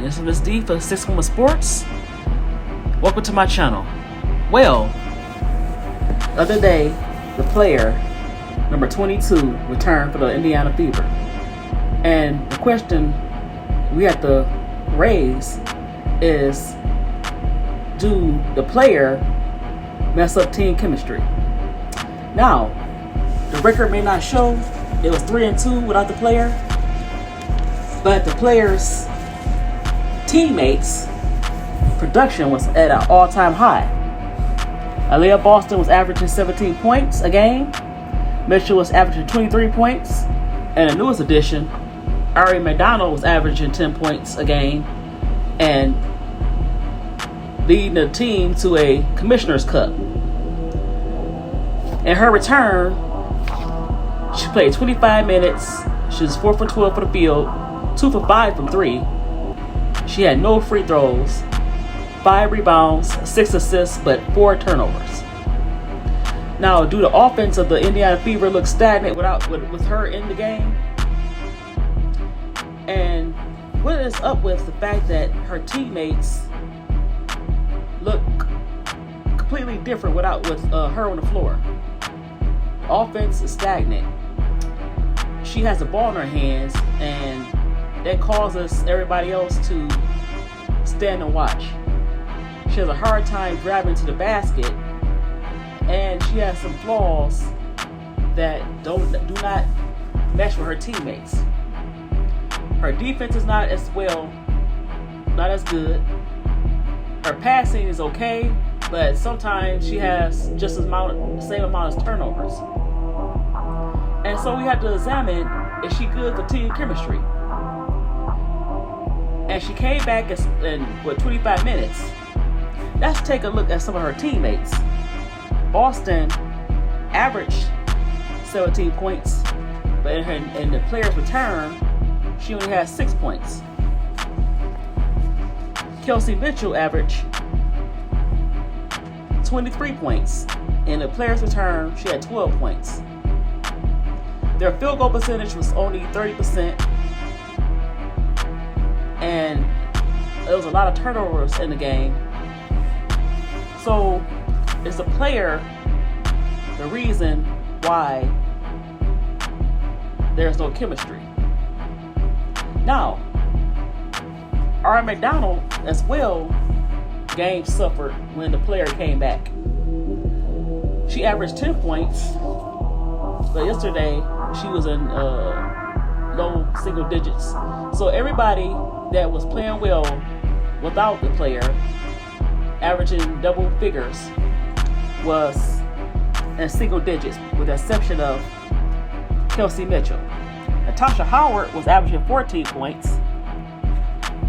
this is Miss D for Six Woman Sports. Welcome to my channel. Well, the other day, the player, number 22, returned for the Indiana Fever. And the question we have to raise is, do the player mess up team chemistry? Now, the record may not show it was 3-2 without the player, but the player's teammates' production was at an all-time high. Aliyah Boston was averaging 17 points a game. Mitchell was averaging 23 points. And the newest addition, Ari McDonald was averaging 10 points a game and leading the team to a Commissioner's Cup. In her return, she played 25 minutes. She was 4 for 12 for the field, 2 for 5 from 3. She had no free throws, 5 rebounds, 6 assists, but 4 turnovers. Now, do the offense of the Indiana Fever look stagnant with her in the game? And what is up with the fact that her teammates look completely different with her on the floor? Offense is stagnant. She has the ball in her hands, and that causes everybody else to stand and watch. She has a hard time driving to the basket, and she has some flaws that do not mesh with her teammates. Her defense is not as good. Her passing is okay, but sometimes she has just the same amount of turnovers. And so we have to examine, is she good for team chemistry? And she came back in 25 minutes. Let's take a look at some of her teammates. Boston averaged 17 points, but in the player's return, she only had 6 points. Kelsey Mitchell averaged 23 points. In the player's return, she had 12 points. Their field goal percentage was only 30%. And there was a lot of turnovers in the game. So, is the player the reason why there's no chemistry? Now, Ari McDonald as well, game suffered when the player came back. She averaged 10 points, but yesterday she was in low single digits. So everybody that was playing well without the player, averaging double figures, was in single digits, with the exception of Kelsey Mitchell. Natasha Howard was averaging 14 points.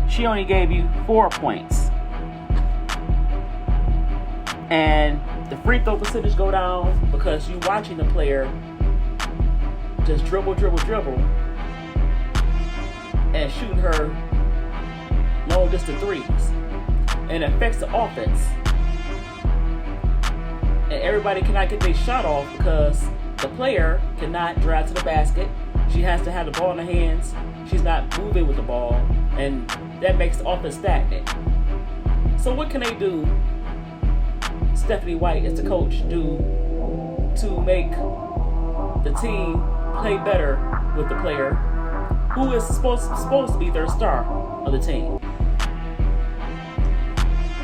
She only gave you 4 points. And the free throw percentage go down because you watching the player just dribble, and shooting her long distance threes. And it affects the offense. And everybody cannot get their shot off because the player cannot drive to the basket. She has to have the ball in her hands. She's not moving with the ball, and that makes the offense stagnant. So what can they do, Stephanie White as the coach, do to make the team play better with the player who is supposed to be their star of the team?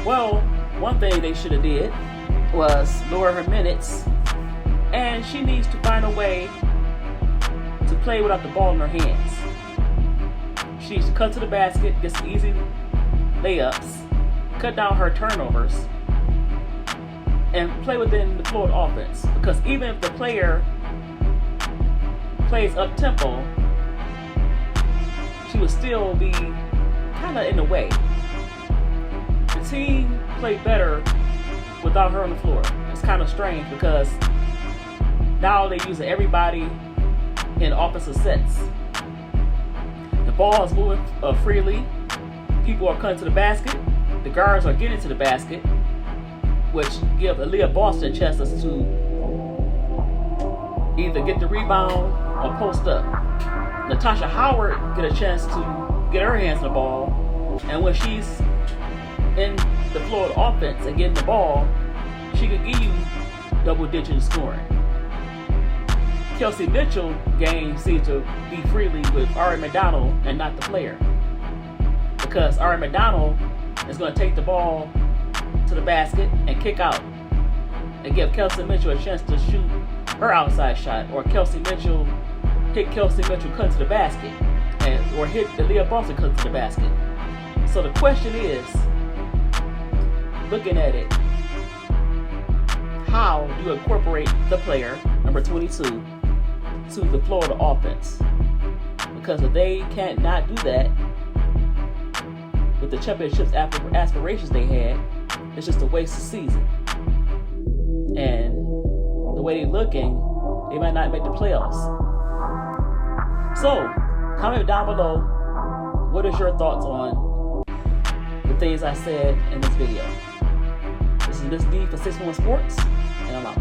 Well, one thing they should have did was lower her minutes, and she needs to find a way to play without the ball in her hands. She needs to cut to the basket, get some easy layups, cut down her turnovers, and play within the flow of offense. Because even if the player plays up-tempo, she would still be kind of in the way. The team played better without her on the floor. It's kind of strange because now they're using everybody in offensive sets. The ball is moving freely. People are cutting to the basket. The guards are getting to the basket, which give Aliyah Boston chances to either get the rebound or post up. Natasha Howard get a chance to get her hands on the ball And when she's in the Florida offense and getting the ball, she could give you double-digit scoring. Kelsey Mitchell games seem to be freely with Ari McDonald and not the player. Because Ari McDonald is going to take the ball to the basket and kick out and give Kelsey Mitchell a chance to shoot her outside shot, or Kelsey Mitchell hit Kelsey Mitchell cut to the basket, or hit Leah Boston cut to the basket. So the question is, looking at it, how do you incorporate the player, number 22, to the Florida offense? Because if they can't not do that with the championships aspirations they had, it's just a waste of season. And the way they're looking, they might not make the playoffs. So, comment down below, what is your thoughts on the things I said in this video? This is Miss D for 611 Sports, and I'm out.